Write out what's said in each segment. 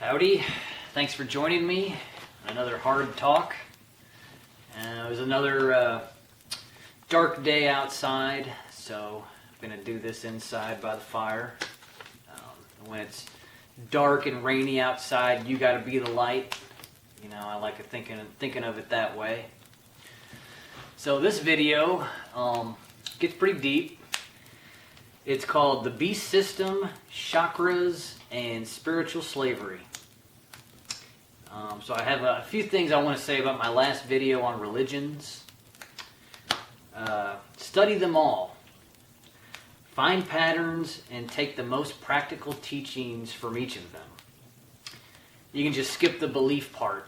Howdy, thanks for joining me. Another hard talk. It was another dark day outside, so I'm going to do this inside by the fire. When it's dark and rainy outside, you got to be the light. You know, I like thinking of it that way. So this video gets pretty deep. It's called The Beast System, Chakras, and Spiritual Slavery. So I have a few things I want to say about my last video on religions. Study them all. Find patterns and take the most practical teachings from each of them. You can just skip the belief part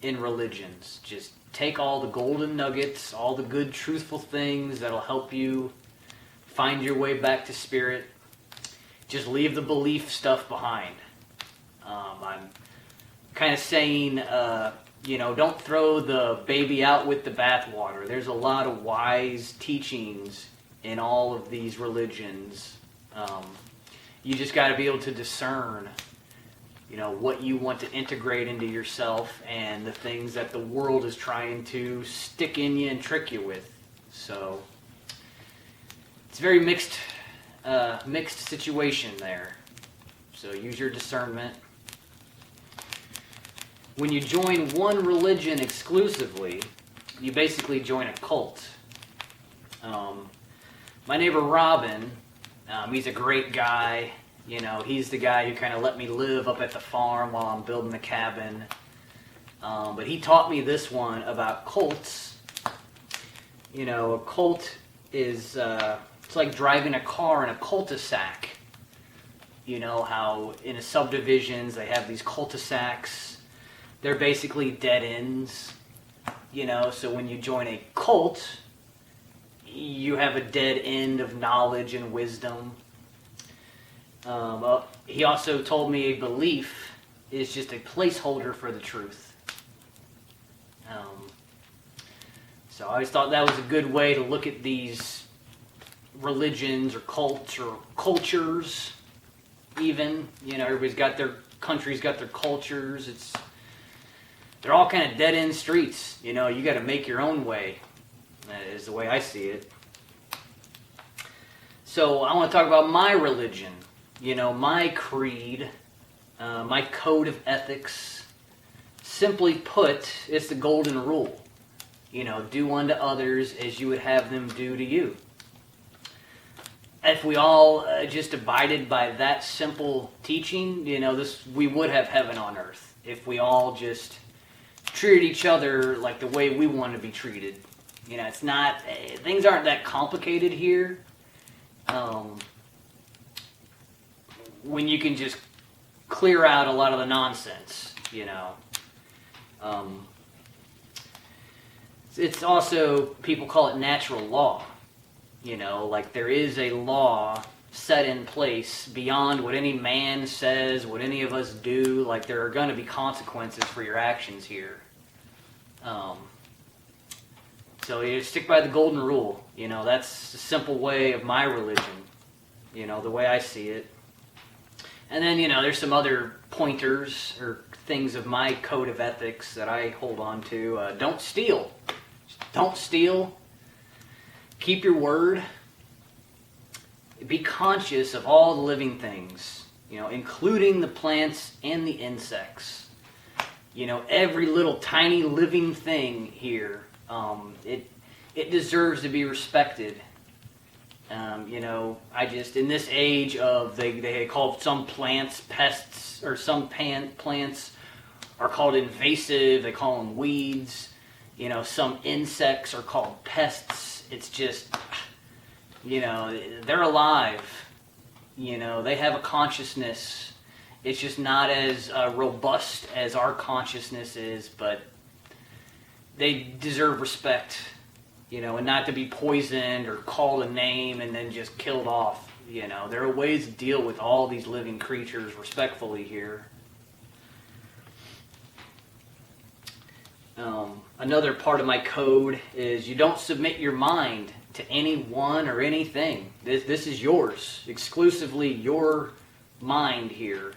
in religions. Just take all the golden nuggets, all the good, truthful things that'll help you find your way back to spirit. Just leave the belief stuff behind. I'm kind of saying, don't throw the baby out with the bathwater. There's a lot of wise teachings in all of these religions. You just got to be able to discern, what you want to integrate into yourself and the things that the world is trying to stick in you and trick you with. So it's a very mixed situation there. So use your discernment. When you join one religion exclusively, you basically join a cult. My neighbor Robin, he's a great guy. He's the guy who kind of let me live up at the farm while I'm building the cabin. But he taught me this one about cults. A cult is it's like driving a car in a cul-de-sac. How in subdivisions they have these cul-de-sacs. They're basically dead ends, so when you join a cult, you have a dead end of knowledge and wisdom. He also told me a belief is just a placeholder for the truth. So I always thought that was a good way to look at these religions or cults or cultures, even. Everybody's got their country's got their cultures. They're all kind of dead-end streets. You got to make your own way. That is the way I see it. So I want to talk about my religion. My creed, my code of ethics. Simply put, it's the golden rule. Do unto others as you would have them do to you. If we all just abided by that simple teaching, we would have heaven on earth. If we all just treated each other like the way we want to be treated. It's not, things aren't that complicated here. When you can just clear out a lot of the nonsense, It's also, people call it natural law. Like there is a law set in place beyond what any man says, what any of us do. Like there are going to be consequences for your actions here. So you stick by the golden rule. That's a simple way of my religion. The way I see it. And then, there's some other pointers or things of my code of ethics that I hold on to. Don't steal. Don't steal. Keep your word. Be conscious of all the living things, including the plants and the insects. Every little tiny living thing here, it deserves to be respected. In this age of, they call some plants pests, or some plants are called invasive, they call them weeds. Some insects are called pests. It's just, they're alive. They have a consciousness. It's just not as robust as our consciousness is, but they deserve respect, and not to be poisoned or called a name and then just killed off. There are ways to deal with all these living creatures respectfully here. Another part of my code is you don't submit your mind to anyone or anything. This is yours, exclusively your mind here.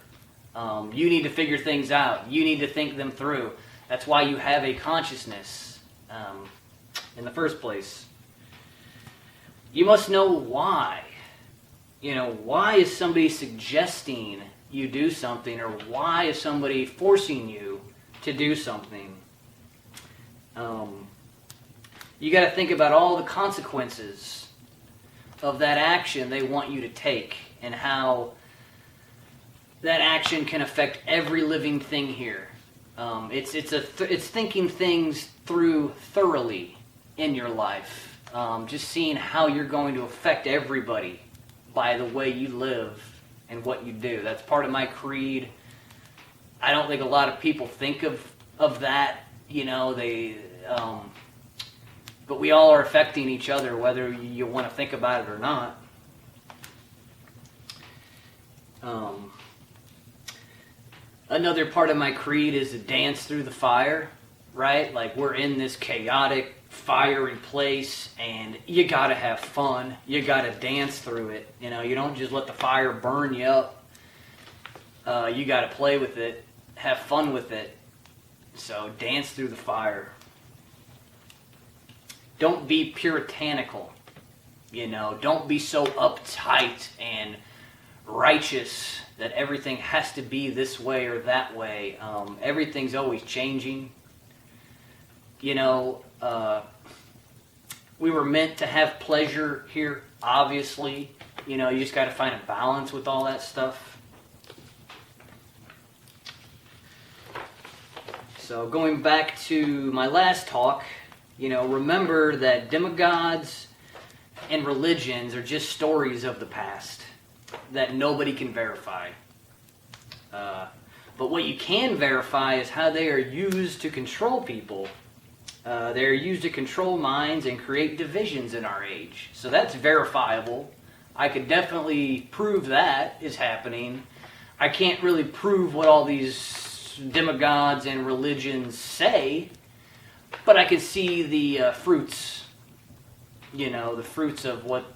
You need to figure things out. You need to think them through. That's why you have a consciousness in the first place. You must know why. Why is somebody suggesting you do something, or why is somebody forcing you to do something? You got to think about all the consequences of that action they want you to take, and how that action can affect every living thing here. It's thinking things through thoroughly in your life. Just seeing how you're going to affect everybody by the way you live and what you do. That's part of my creed. I don't think a lot of people think of that. But we all are affecting each other, whether you want to think about it or not. Another part of my creed is to dance through the fire, right? Like, we're in this chaotic, fiery place, and you gotta have fun. You gotta dance through it. You don't just let the fire burn you up. You gotta play with it, have fun with it. So dance through the fire. Don't be puritanical. Don't be so uptight and righteous that everything has to be this way or that way. Everything's always changing. We were meant to have pleasure here, obviously. You just got to find a balance with all that stuff. So going back to my last talk, remember that demigods and religions are just stories of the past that nobody can verify. But what you can verify is how they are used to control people. They are used to control minds and create divisions in our age. So that's verifiable. I could definitely prove that is happening. I can't really prove what all these demigods and religions say, but I can see the fruits, the fruits of what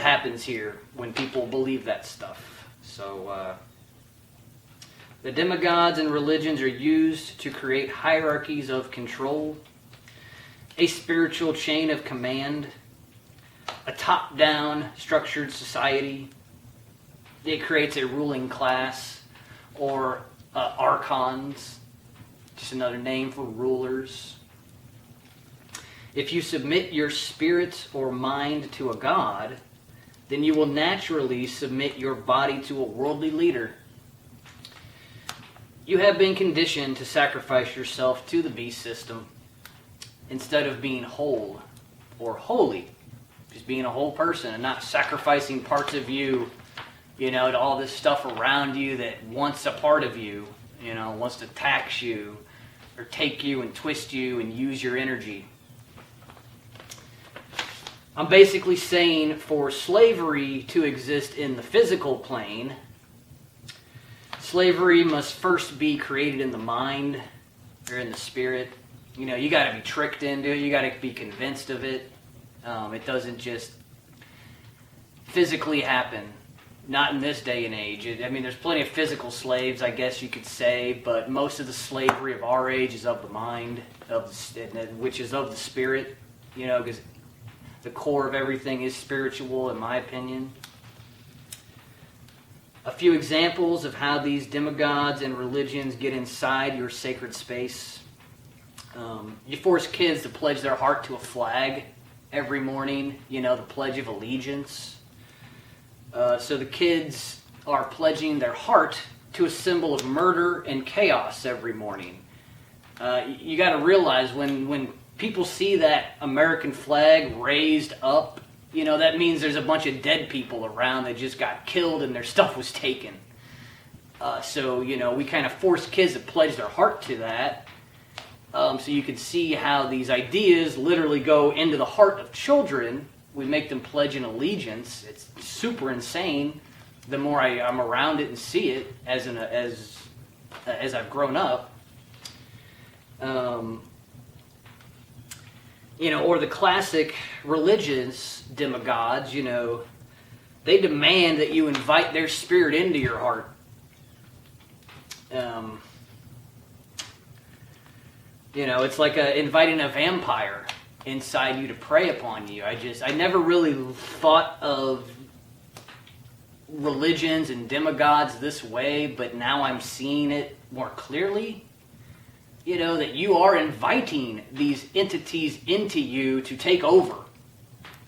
happens here when people believe that stuff. So the demigods and religions are used to create hierarchies of control, a spiritual chain of command, a top-down structured society. It creates a ruling class, or archons, just another name for rulers. If you submit your spirit or mind to a god, then you will naturally submit your body to a worldly leader. You have been conditioned to sacrifice yourself to the beast system instead of being whole or holy. Just being a whole person and not sacrificing parts of you, to all this stuff around you that wants a part of you, wants to tax you or take you and twist you and use your energy. I'm basically saying for slavery to exist in the physical plane, slavery must first be created in the mind or in the spirit. You got to be tricked into it. You got to be convinced of it. It doesn't just physically happen. Not in this day and age. There's plenty of physical slaves, I guess you could say, but most of the slavery of our age is of the mind, which is of the spirit, because the core of everything is spiritual, in my opinion. A few examples of how these demigods and religions get inside your sacred space. You force kids to pledge their heart to a flag every morning, the Pledge of Allegiance. So the kids are pledging their heart to a symbol of murder and chaos every morning. You got to realize when people see that American flag raised up, that means there's a bunch of dead people around that just got killed and their stuff was taken. So we kind of force kids to pledge their heart to that. So you can see how these ideas literally go into the heart of children. We make them pledge an allegiance. It's super insane. The more I'm around it and see it as I've grown up, or the classic religious demigods. They demand that you invite their spirit into your heart. It's like inviting a vampire inside you to prey upon you. I never really thought of religions and demigods this way, but now I'm seeing it more clearly. That you are inviting these entities into you to take over.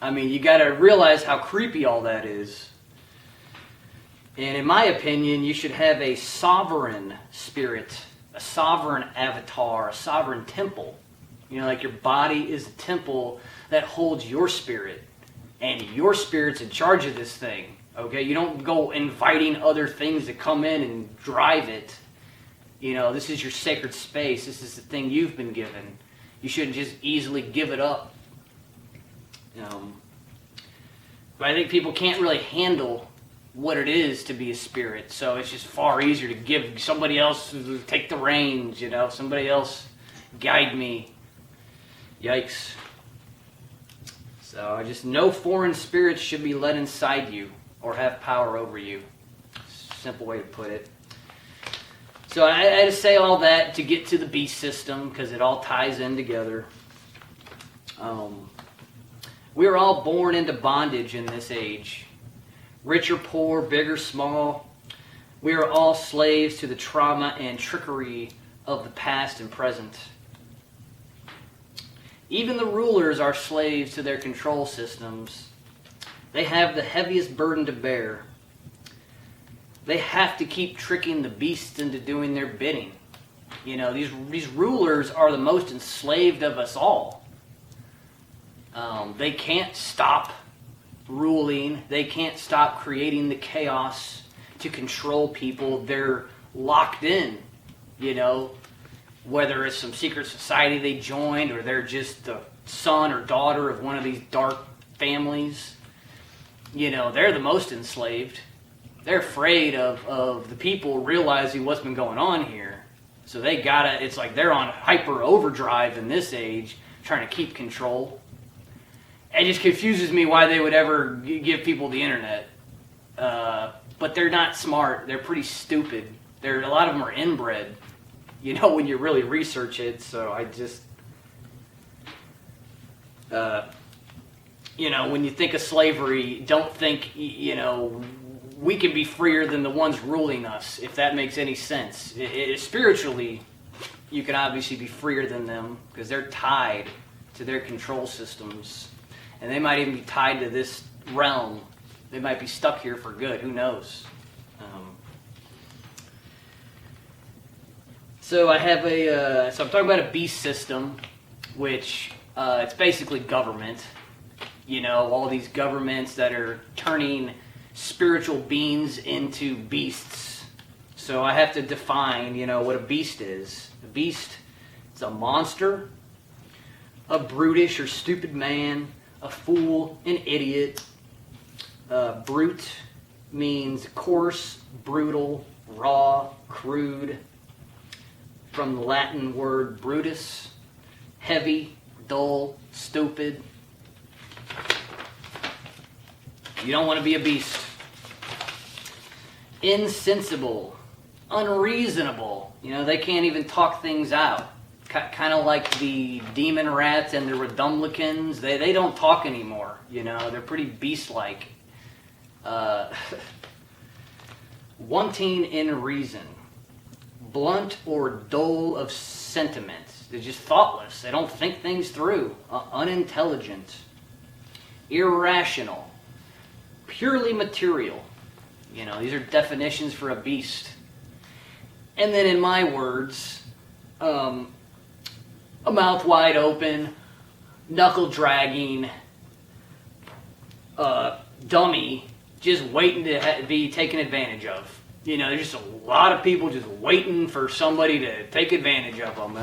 I mean, you got to realize how creepy all that is. And in my opinion, you should have a sovereign spirit, a sovereign avatar, a sovereign temple. Like your body is a temple that holds your spirit. And your spirit's in charge of this thing. Okay? You don't go inviting other things to come in and drive it. This is your sacred space. This is the thing you've been given. You shouldn't just easily give it up. But I think people can't really handle what it is to be a spirit. So it's just far easier to give somebody else, take the reins, somebody else guide me. Yikes. So no foreign spirits should be let inside you or have power over you. Simple way to put it. So I had to say all that to get to the beast system because it all ties in together. We are all born into bondage in this age. Rich or poor, big or small, we are all slaves to the trauma and trickery of the past and present. Even the rulers are slaves to their control systems. They have the heaviest burden to bear. They have to keep tricking the beasts into doing their bidding. These rulers are the most enslaved of us all. They can't stop ruling. They can't stop creating the chaos to control people. They're locked in, whether it's some secret society they joined or they're just the son or daughter of one of these dark families. They're the most enslaved. They're afraid of the people realizing what's been going on here. So it's like they're on hyper overdrive in this age, trying to keep control. It just confuses me why they would ever give people the internet. But they're not smart. They're pretty stupid. A lot of them are inbred, when you really research it. So I just, when you think of slavery, don't think, we can be freer than the ones ruling us, if that makes any sense. Spiritually, you can obviously be freer than them because they're tied to their control systems. And they might even be tied to this realm. They might be stuck here for good. Who knows? So I'm talking about a beast system, which it's basically government. All these governments that are turning spiritual beings into beasts. So I have to define, what a beast is. A beast is a monster, a brutish or stupid man, a fool, an idiot. Brute means coarse, brutal, raw, crude. From the Latin word brutus, heavy, dull, stupid. You don't want to be a beast. Insensible, unreasonable. They can't even talk things out. Kind of like the demon rats and the redumlicans. They don't talk anymore. They're pretty beast-like. Wanting in reason. Blunt or dull of sentiment. They're just thoughtless. They don't think things through. Unintelligent. Irrational. Purely material. These are definitions for a beast. And then in my words, a mouth wide open, knuckle dragging, dummy, just waiting to be taken advantage of. There's just a lot of people just waiting for somebody to take advantage of them,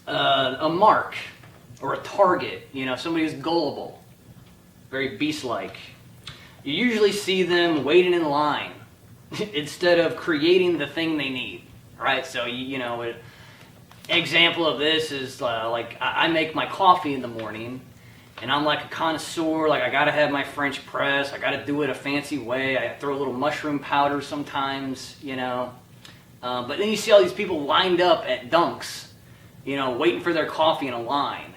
A mark or a target, somebody who's gullible, very beast-like. You usually see them waiting in line instead of creating the thing they need, right? So, an example of this is like I make my coffee in the morning, And I'm like a connoisseur, like I gotta have my French press, I gotta do it a fancy way, I throw a little mushroom powder sometimes, you know. But then you see all these people lined up at Dunks, you know, waiting for their coffee in a line.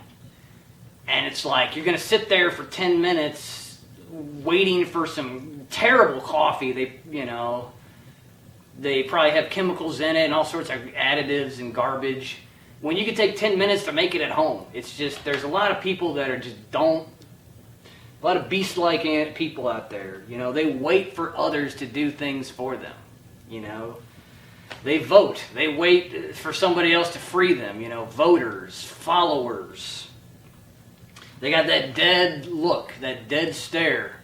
And it's like, you're gonna sit there for 10 minutes waiting for some terrible coffee. They probably have chemicals in it and all sorts of additives and garbage. When you can take 10 minutes to make it at home, it's just, there's a lot of people that are just a lot of beast-like people out there. You know, they wait for others to do things for them. You know, they vote. They wait for somebody else to free them. You know, voters, followers. They got that dead look, that dead stare.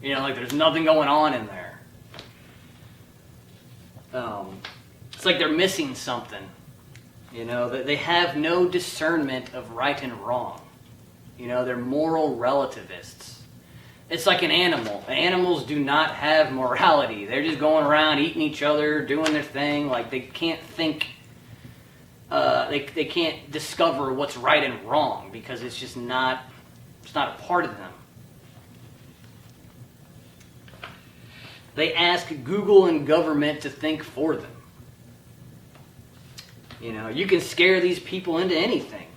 You know, like there's nothing going on in there. It's like they're missing something. You know, they have no discernment of right and wrong. You know, they're moral relativists. It's like an animal. Animals do not have morality. They're just going around eating each other, doing their thing. Like they can't think, they can't discover what's right and wrong because it's just not, it's not a part of them. They ask Google and government to think for them. You know, you can scare these people into anything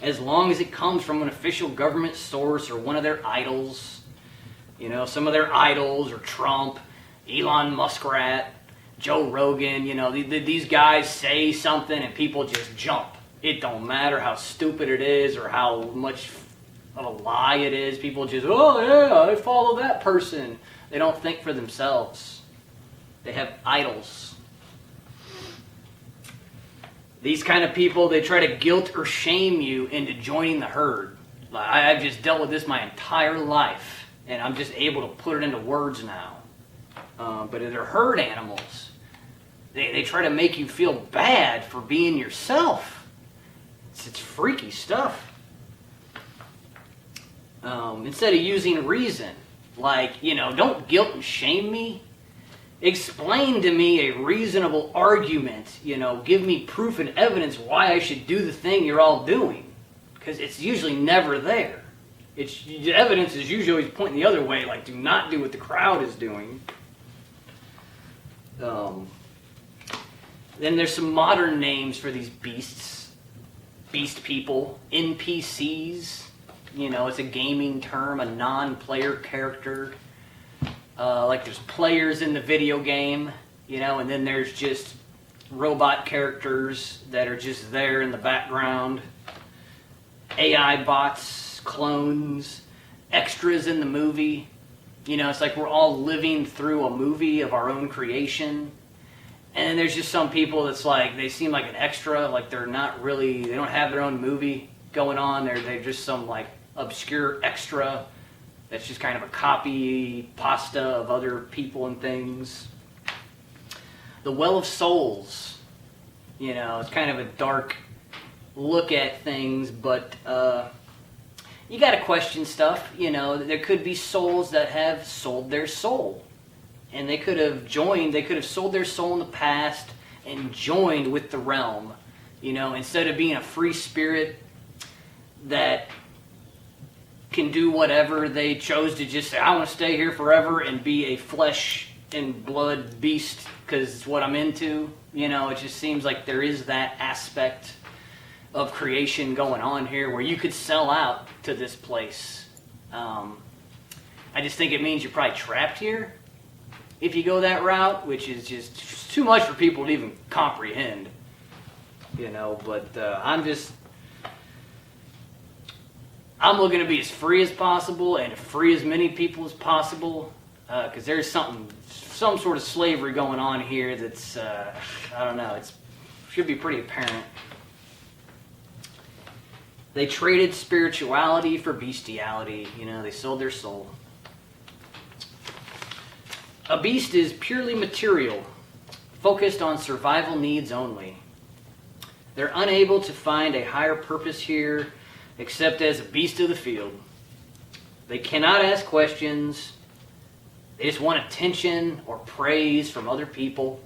as long as it comes from an official government source or one of their idols. You know, some of their idols are Trump, Elon Muskrat, Joe Rogan. You know, these guys say something and people just jump. It don't matter how stupid it is or how much of a lie it is. People just, oh yeah, I follow that person. They don't think for themselves. They have idols. These kind of people, they try to guilt or shame you into joining the herd. I've just dealt with this my entire life, and I'm just able to put it into words now. But they're herd animals. They try to make you feel bad for being yourself. It's freaky stuff. Instead of using reason, like, you know, don't guilt and shame me. Explain to me a reasonable argument, you know, give me proof and evidence why I should do the thing you're all doing. Because it's usually never there. The evidence is usually always pointing the other way, like do not do what the crowd is doing. Then there's some modern names for these beasts. Beast people, NPCs, you know, it's a gaming term, a non-player character. Like there's players in the video game, you know, and then there's just robot characters that are just there in the background. AI bots, clones, extras in the movie. You know, it's like we're all living through a movie of our own creation. And then there's just some people that's like, they seem like an extra, like they're not really, they don't have their own movie going on. They're just some like obscure extra. That's just kind of a copy pasta of other people and things. The Well of Souls, you know, it's kind of a dark look at things, but you got to question stuff. You know, there could be souls that have sold their soul, and they could have sold their soul in the past and joined with the realm. You know, instead of being a free spirit that can do whatever, they chose to just say, I want to stay here forever and be a flesh and blood beast because it's what I'm into. You know, it just seems like there is that aspect of creation going on here where you could sell out to this place. I just think it means you're probably trapped here if you go that route, which is just too much for people to even comprehend. You know, but I'm looking to be as free as possible and to free as many people as possible because there's some sort of slavery going on here that's, I don't know, it should be pretty apparent. They traded spirituality for bestiality. You know, they sold their soul. A beast is purely material, focused on survival needs only. They're unable to find a higher purpose here except as a beast of the field. They cannot ask questions. They just want attention or praise from other people.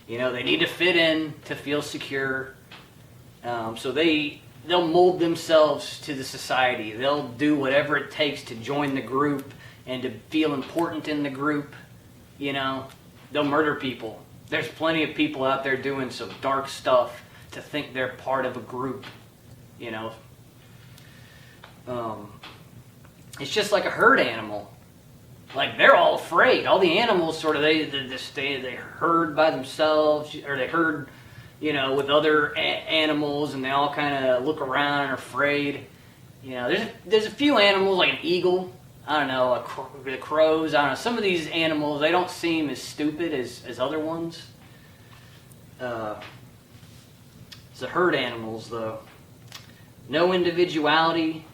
You know, they need to fit in to feel secure. So they they'll mold themselves to the society. They'll do whatever it takes to join the group and to feel important in the group. You know, they'll murder people. There's plenty of people out there doing some dark stuff to think they're part of a group. You know, it's just like a herd animal. Like, they're all afraid. All the animals sort of, they herd by themselves, or they herd, you know, with other animals, and they all kind of look around and are afraid. You know, there's a few animals, like an eagle, I don't know, the crows, I don't know. Some of these animals, they don't seem as stupid as other ones. It's the herd animals, though. No individuality,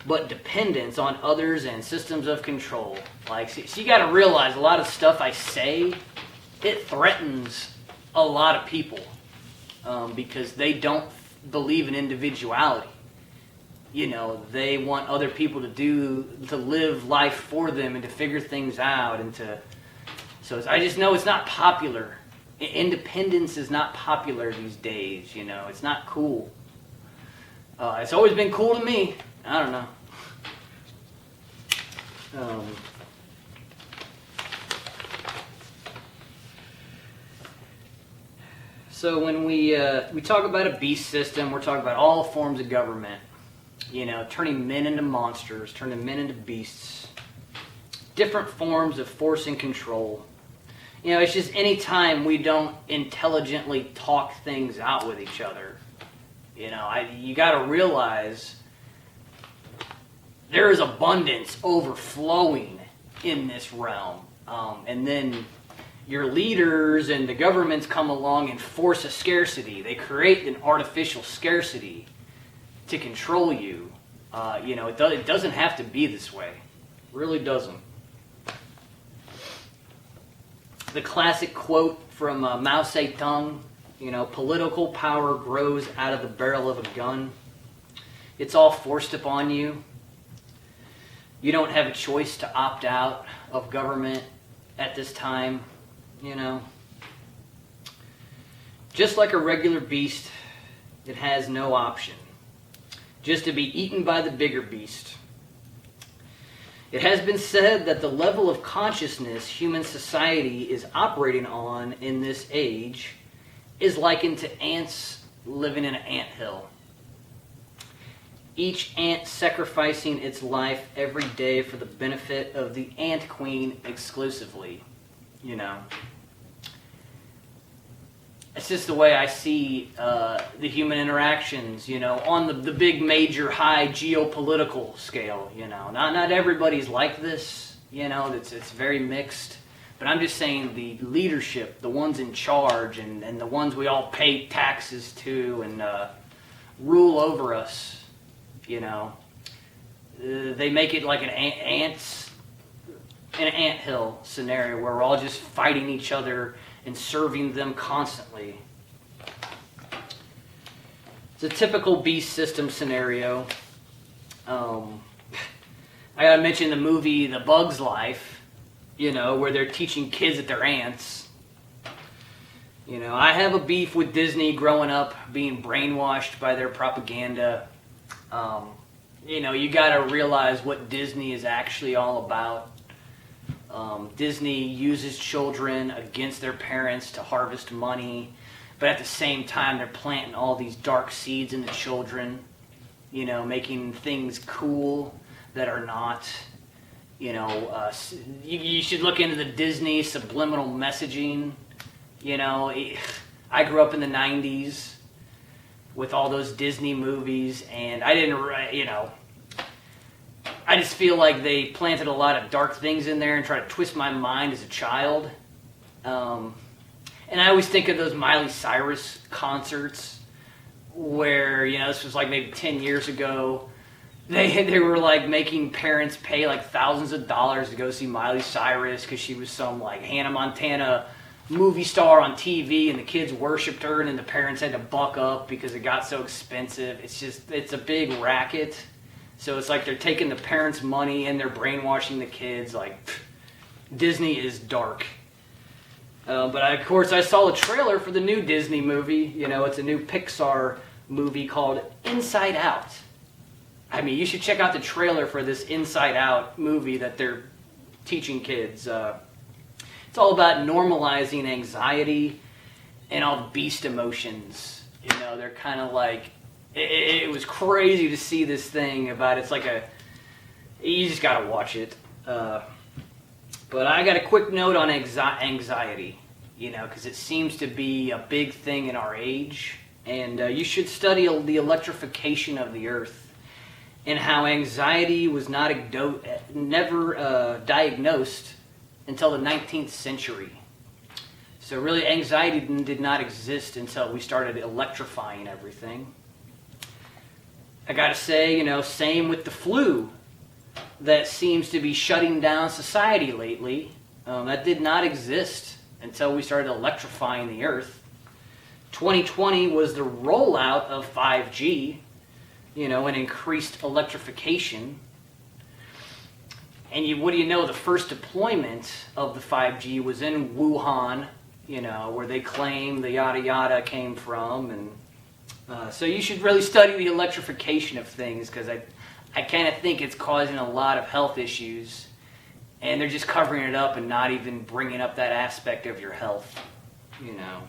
but dependence on others and systems of control. Like, so you got to realize a lot of stuff I say, it threatens a lot of people because they don't believe in individuality. You know, they want other people to live life for them and to figure things out so I just know it's not popular. Independence is not popular these days. You know, it's not cool. It's always been cool to me. I don't know. So when we talk about a beast system, we're talking about all forms of government. You know, turning men into monsters, turning men into beasts. Different forms of force and control. You know, it's just any time we don't intelligently talk things out with each other. You know, you got to realize there is abundance overflowing in this realm. And then your leaders and the governments come along and force a scarcity. They create an artificial scarcity to control you. You know, it doesn't have to be this way. It really doesn't. The classic quote from Mao Zedong, you know, political power grows out of the barrel of a gun. It's all forced upon you. You don't have a choice to opt out of government at this time, you know. Just like a regular beast, it has no option. Just to be eaten by the bigger beast. It has been said that the level of consciousness human society is operating on in this age is likened to ants living in an anthill. Each ant sacrificing its life every day for the benefit of the ant queen exclusively, you know. It's just the way I see the human interactions, you know, on the big, major, high geopolitical scale, you know. Not everybody's like this, you know, it's very mixed. But I'm just saying the leadership, the ones in charge, and the ones we all pay taxes to and rule over us, you know, they make it like an anthill scenario where we're all just fighting each other and serving them constantly. It's a typical beast system scenario. I gotta mention the movie The Bug's Life, you know, where they're teaching kids that they're ants. You know, I have a beef with Disney growing up, being brainwashed by their propaganda. You know, you gotta realize what Disney is actually all about. Disney uses children against their parents to harvest money, but at the same time they're planting all these dark seeds in the children, you know, making things cool that are not. You know, you should look into the Disney subliminal messaging. You know, I grew up in the 90s with all those Disney movies, and I didn't, you know, I just feel like they planted a lot of dark things in there and tried to twist my mind as a child. And I always think of those Miley Cyrus concerts where, you know, this was like maybe 10 years ago. They were like making parents pay like thousands of dollars to go see Miley Cyrus because she was some like Hannah Montana movie star on TV, and the kids worshipped her, and then the parents had to buck up because it got so expensive. It's a big racket. So it's like they're taking the parents' money and they're brainwashing the kids. Like, Disney is dark. But of course I saw a trailer for the new Disney movie. You know, it's a new Pixar movie called Inside Out. I mean, you should check out the trailer for this Inside Out movie that they're teaching kids. It's all about normalizing anxiety and all the beast emotions. You know, they're kind of like, it was crazy to see this thing about, it's like you just gotta watch it. But I got a quick note on anxiety, you know, because it seems to be a big thing in our age. And you should study the electrification of the earth and how anxiety was never diagnosed until the 19th century. So really, anxiety did not exist until we started electrifying everything. I gotta say, you know, same with the flu that seems to be shutting down society lately. That did not exist until we started electrifying the earth. 2020 was the rollout of 5G, you know, and increased electrification. And what do you know, the first deployment of the 5G was in Wuhan, you know, where they claim the yada yada came from. And so you should really study the electrification of things, because I kind of think it's causing a lot of health issues, and they're just covering it up and not even bringing up that aspect of your health. You know,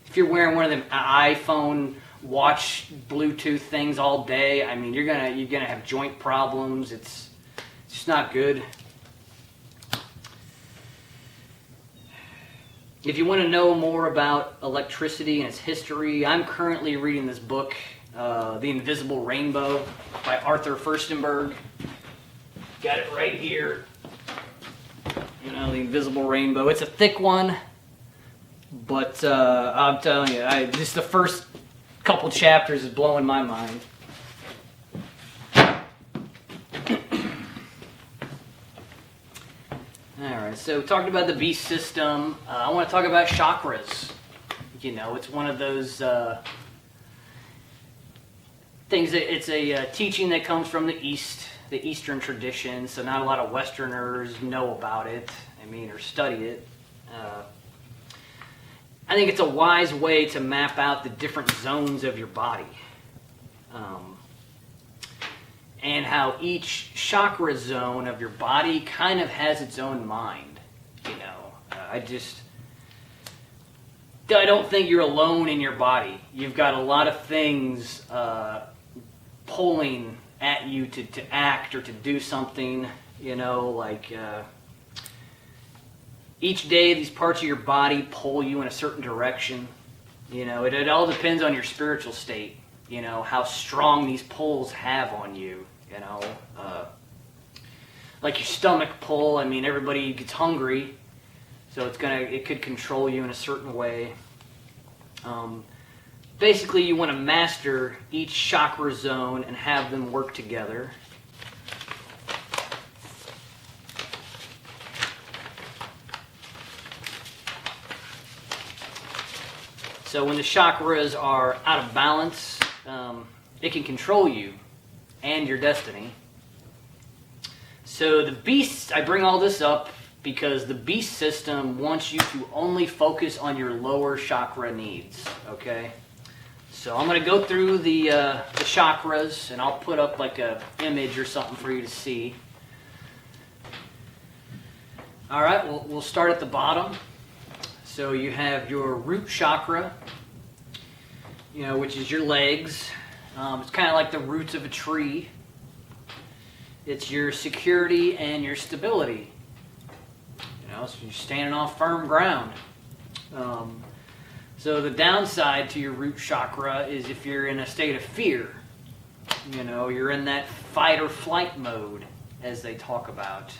if you're wearing one of them iPhone watch Bluetooth things all day, I mean, you're gonna have joint problems. It's just not good. If you want to know more about electricity and its history, I'm currently reading this book, The Invisible Rainbow by Arthur Furstenberg. Got it right here. You know, The Invisible Rainbow. It's a thick one, but I'm telling you, just the first couple chapters is blowing my mind. Alright, so talking about the beast system, I want to talk about chakras. You know, it's one of those things that it's a teaching that comes from the East, the Eastern tradition, so not a lot of Westerners know about it, or study it. I think it's a wise way to map out the different zones of your body. And how each chakra zone of your body kind of has its own mind. You know, I don't think you're alone in your body. You've got a lot of things pulling at you to act or to do something. You know, like each day these parts of your body pull you in a certain direction. You know, it all depends on your spiritual state. You know, how strong these pulls have on you. You know, like your stomach pull. I mean, everybody gets hungry, so it could control you in a certain way. Basically, you want to master each chakra zone and have them work together. So when the chakras are out of balance, it can control you and your destiny. So the beast, I bring all this up because the beast system wants you to only focus on your lower chakra needs, okay? So I'm going to go through the chakras, and I'll put up like a image or something for you to see. All right, we'll start at the bottom. So you have your root chakra, you know, which is your legs. It's kind of like the roots of a tree. It's your security and your stability. You know, so you're standing on firm ground. So the downside to your root chakra is if you're in a state of fear. You know, you're in that fight or flight mode, as they talk about.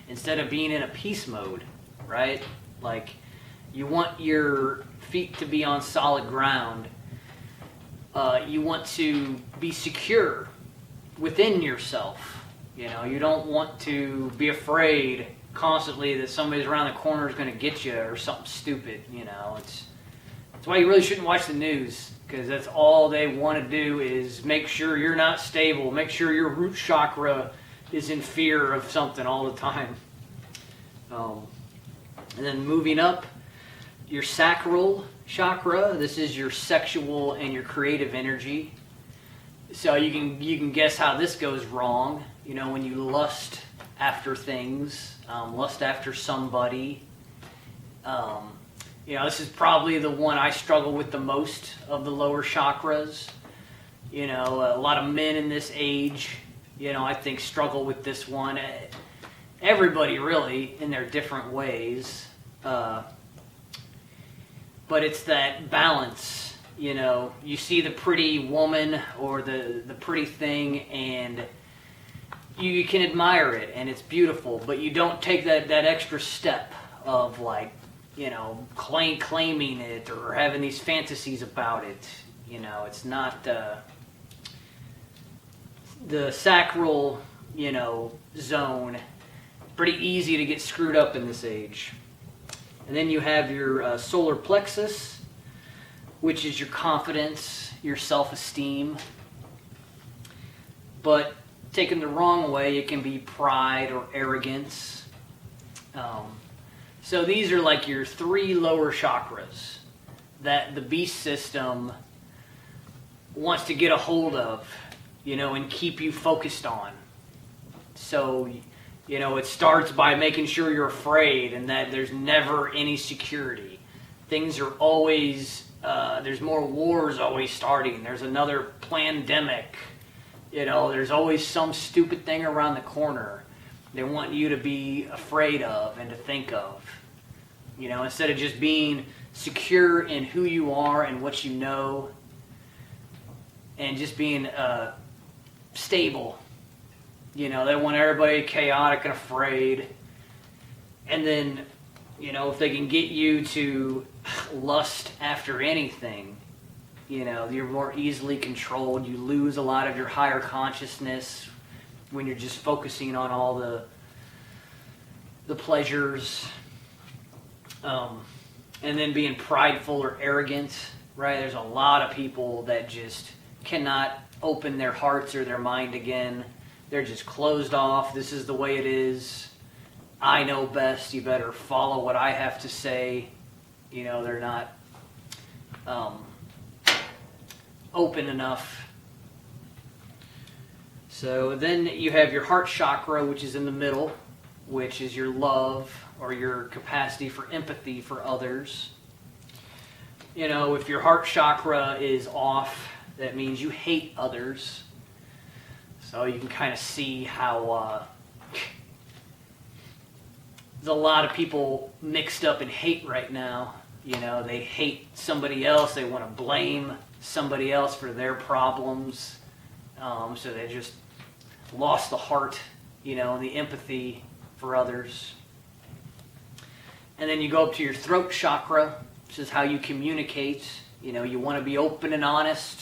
Instead of being in a peace mode, right? Like, you want your feet to be on solid ground. You want to be secure within yourself. You know, you don't want to be afraid constantly that somebody's around the corner is going to get you or something stupid. You know, that's why you really shouldn't watch the news, because that's all they want to do is make sure you're not stable, make sure your root chakra is in fear of something all the time. And then moving up, your sacral chakra, this is your sexual and your creative energy. So you can guess how this goes wrong. When you lust after things, lust after somebody. This is probably the one I struggle with the most of the lower chakras. A lot of men in this age, I think struggle with this one. Everybody really in their different ways. But it's that balance. You see the pretty woman or the pretty thing, and you can admire it, and it's beautiful, but you don't take that extra step of claiming it or having these fantasies about it. It's not the sacral, zone. Pretty easy to get screwed up in this age. And then you have your solar plexus, which is your confidence, your self-esteem. But taken the wrong way, it can be pride or arrogance. So these are like your 3 lower chakras that the beast system wants to get a hold of, and keep you focused on. So, it starts by making sure you're afraid and that there's never any security. Things are always, there's more wars always starting. There's another pandemic. There's always some stupid thing around the corner they want you to be afraid of and to think of. Instead of just being secure in who you are and what you know, and just being stable. They want everybody chaotic and afraid. And then, if they can get you to lust after anything, you're more easily controlled. You lose a lot of your higher consciousness when you're just focusing on all the pleasures. And then being prideful or arrogant, right? There's a lot of people that just cannot open their hearts or their mind again. They're just closed off. This is the way it is. I know best. You better follow what I have to say. They're not open enough. So then you have your heart chakra, which is in the middle, which is your love or your capacity for empathy for others. If your heart chakra is off, that means you hate others. So you can kind of see how there's a lot of people mixed up in hate right now. They hate somebody else. They want to blame somebody else for their problems. So they just lost the heart, and the empathy for others. And then you go up to your throat chakra, which is how you communicate. You want to be open and honest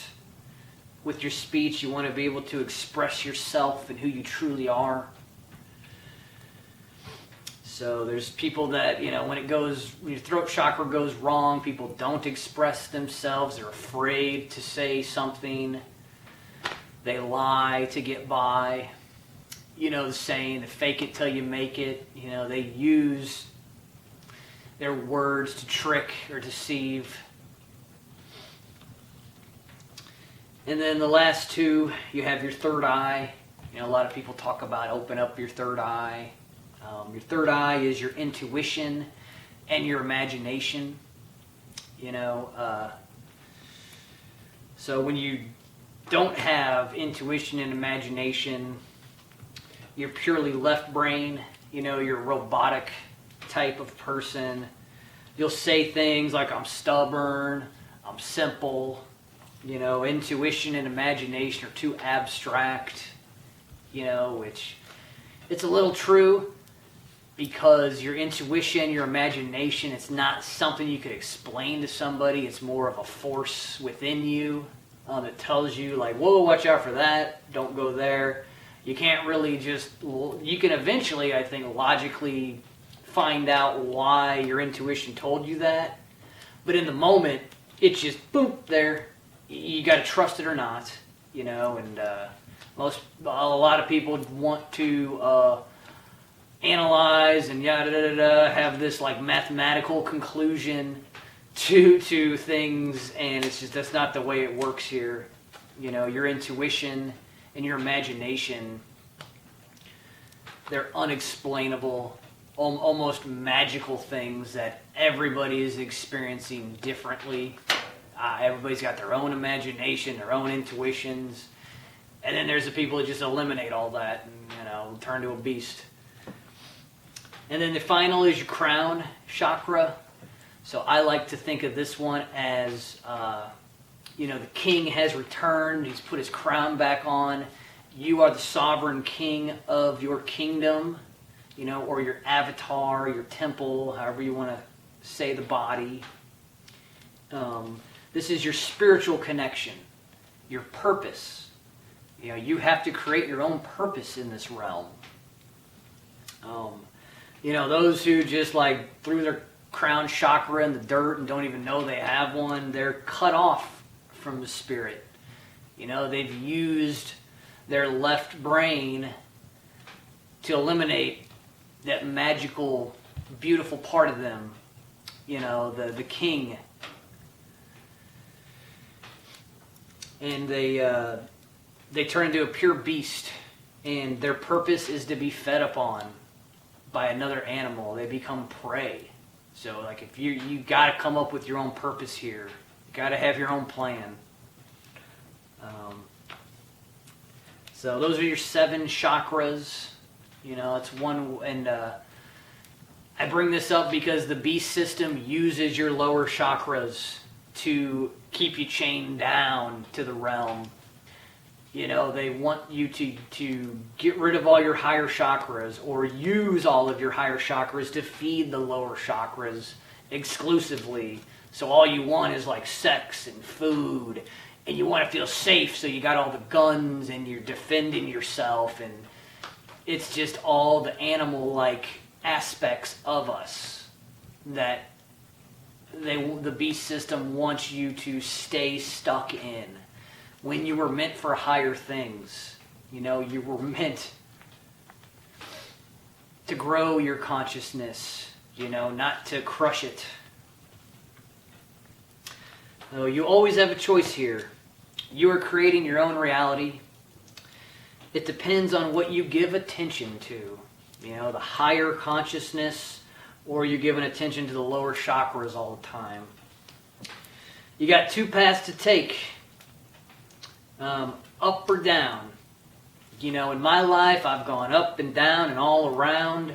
with your speech. You want to be able to express yourself and who you truly are. So there's people that, when your throat chakra goes wrong, people don't express themselves. They're afraid to say something. They lie to get by. The saying, the fake it till you make it. They use their words to trick or deceive. And then the last 2, you have your third eye. A lot of people talk about open up your third eye. Your third eye is your intuition and your imagination. So when you don't have intuition and imagination, you're purely left brain. You're a robotic type of person. You'll say things like, I'm stubborn, I'm simple. Intuition and imagination are too abstract, which it's a little true, because your intuition, your imagination, it's not something you could explain to somebody. It's more of a force within you that tells you, like, whoa, watch out for that, don't go there. You can't really you can eventually, I think, logically find out why your intuition told you that. But in the moment, it's just, boom, there. You got to trust it or not, and a lot of people want to analyze and yada da da da, have this like mathematical conclusion to things, and it's just, that's not the way it works here. You know, your intuition and your imagination, they're unexplainable, almost magical things that everybody is experiencing differently. Everybody's got their own imagination, their own intuitions, and then there's the people that just eliminate all that and, you know, turn to a beast. And then the final is your crown chakra. So I like to think of this one as, you know, the king has returned. He's put his crown back on. You are the sovereign king of your kingdom, you know, or your avatar, your temple, however you want to say the body. This is your spiritual connection, your purpose. You know, you have to create your own purpose in this realm. You know, those who just like threw their crown chakra in the dirt and don't even know they have one, they're cut off from the spirit. You know, they've used their left brain to eliminate that magical, beautiful part of them. You know, the king. And they turn into a pure beast, and their purpose is to be fed upon by another animal. They become prey. So, like, if you got to come up with your own purpose here. You got to have your own plan. So those are your 7 chakras. You know, it's one, and I bring this up because the beast system uses your lower chakras to keep you chained down to the realm. You know, they want you to get rid of all your higher chakras, or use all of your higher chakras to feed the lower chakras exclusively. So all you want is like sex and food, and you want to feel safe, so you got all the guns and you're defending yourself, and it's just all the animal-like aspects of us that the beast system wants you to stay stuck in. When you were meant for higher things, you know, you were meant to grow your consciousness, you know, not to crush it. So you always have a choice here. You are creating your own reality. It depends on what you give attention to. You know, the higher consciousness, or you're giving attention to the lower chakras all the time. You got 2 paths to take. Up or down. You know, in my life, I've gone up and down and all around.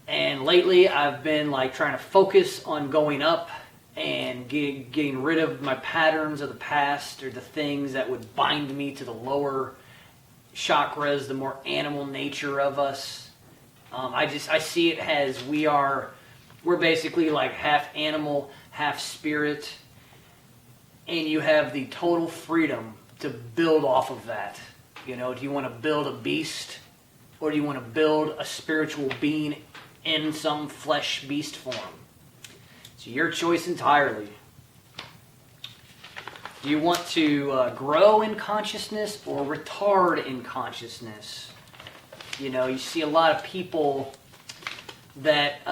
And lately, I've been like trying to focus on going up and getting rid of my patterns of the past, or the things that would bind me to the lower chakras, the more animal nature of us. I see it as we're basically like half animal, half spirit, and you have the total freedom to build off of that. You know, do you want to build a beast, or do you want to build a spiritual being in some flesh beast form? It's your choice entirely. Do you want to grow in consciousness or retard in consciousness? You know, you see a lot of people that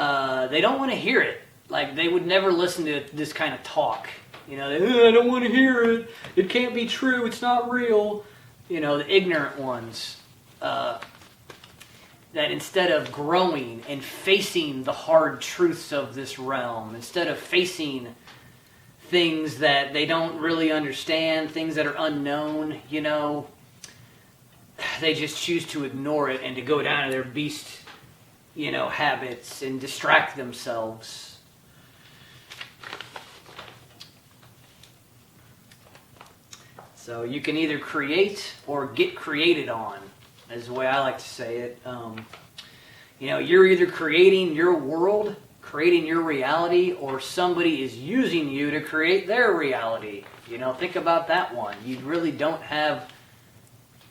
they don't want to hear it. Like, they would never listen to this kind of talk. You know, I don't want to hear it. It can't be true. It's not real. You know, the ignorant ones. That instead of growing and facing the hard truths of this realm, instead of facing things that they don't really understand, things that are unknown, you know, they just choose to ignore it and to go down to their beast, you know, habits and distract themselves. So you can either create or get created on, is the way I like to say it. You know, you're either creating your world, creating your reality, or somebody is using you to create their reality. You know, think about that one. You really don't have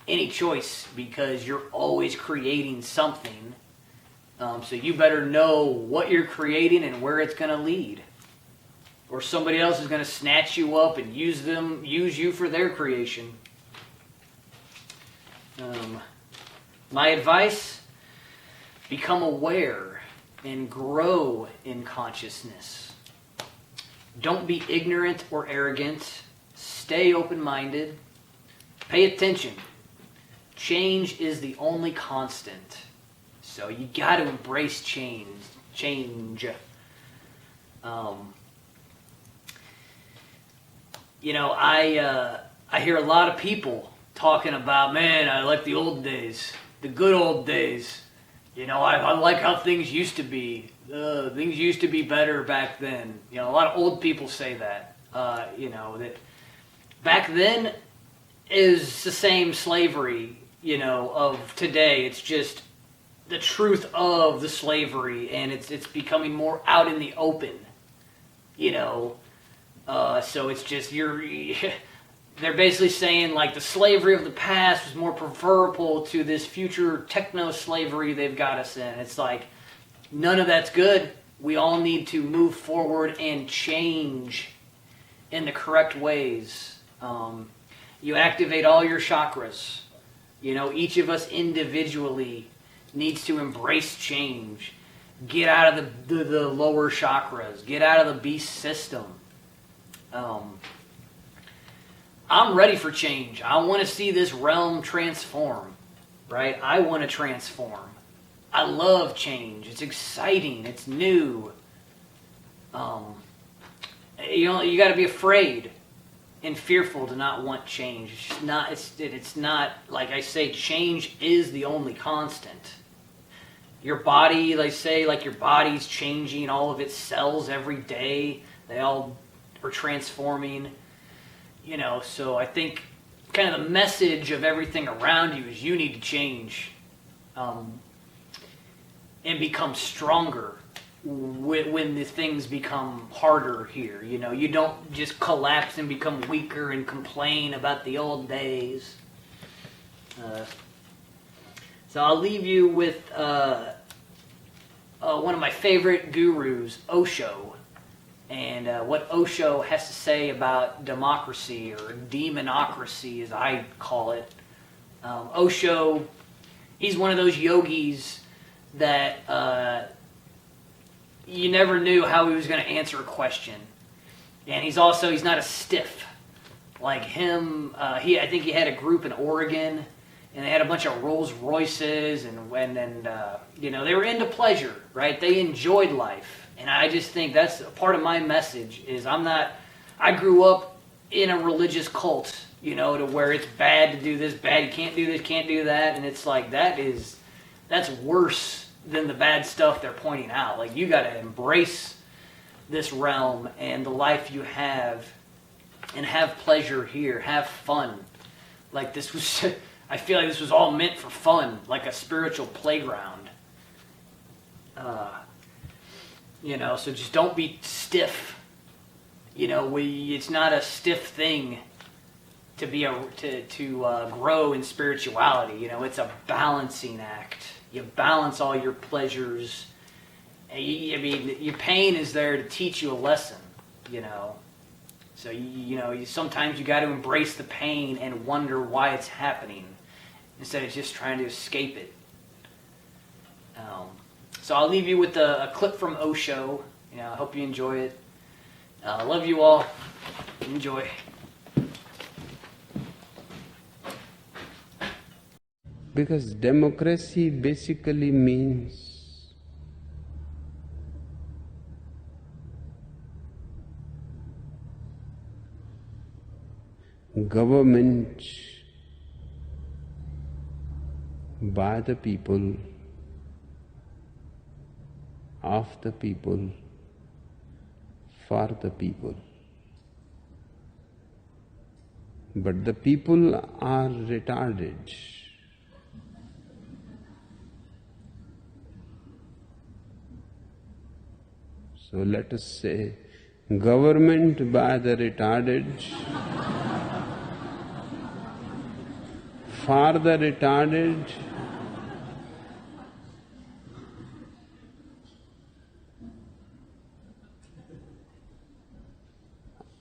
any choice, because you're always creating something. So you better know what you're creating and where it's going to lead. Or somebody else is going to snatch you up and use you for their creation. My advice: become aware and grow in consciousness. Don't be ignorant or arrogant. Stay open-minded. Pay attention. Change is the only constant. So you got to embrace change. I hear a lot of people talking about, man, I like the old days, the good old days. I like how things used to be. Things used to be better back then. A lot of old people say that. That back then is the same slavery, of today. It's just the truth of the slavery, and it's becoming more out in the open, so it's just they're basically saying like the slavery of the past was more preferable to this future techno-slavery they've got us in. It's like, none of that's good. We all need to move forward and change in the correct ways. You activate all your chakras. Each of us individually needs to embrace change. Get out of the lower chakras. Get out of the beast system. I'm ready for change. I want to see this realm transform, right? I want to transform. I love change. It's exciting. It's new. You got to be afraid and fearful to not want change. It's just not. It's not, like I say, change is the only constant. Your body, they say, like your body's changing. All of its cells every day, they all are transforming. So I think kind of the message of everything around you is you need to change and become stronger when the things become harder here. You don't just collapse and become weaker and complain about the old days. So I'll leave you with one of my favorite gurus, Osho. And what Osho has to say about democracy, or demonocracy as I call it. Osho, he's one of those yogis that you never knew how he was going to answer a question. And he's not a stiff. Like him, I think he had a group in Oregon, and they had a bunch of Rolls Royces, and they were into pleasure, right? They enjoyed life. And I just think that's a part of my message is I grew up in a religious cult, to where it's bad to do this, bad, you can't do this, can't do that. And it's like, that's worse than the bad stuff they're pointing out. Like, you got to embrace this realm and the life you have and have pleasure here, have fun. Like I feel like this was all meant for fun, like a spiritual playground. So just don't be stiff. It's not a stiff thing to be to grow in spirituality. It's a balancing act. You balance all your pleasures. Your pain is there to teach you a lesson. So sometimes you got to embrace the pain and wonder why it's happening instead of just trying to escape it. So I'll leave you with a clip from Osho. I hope you enjoy it. Love you all. Enjoy. Because democracy basically means government by the people, of the people, for the people. But the people are retarded. So let us say, government by the retarded, for the retarded,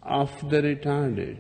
of the retarded.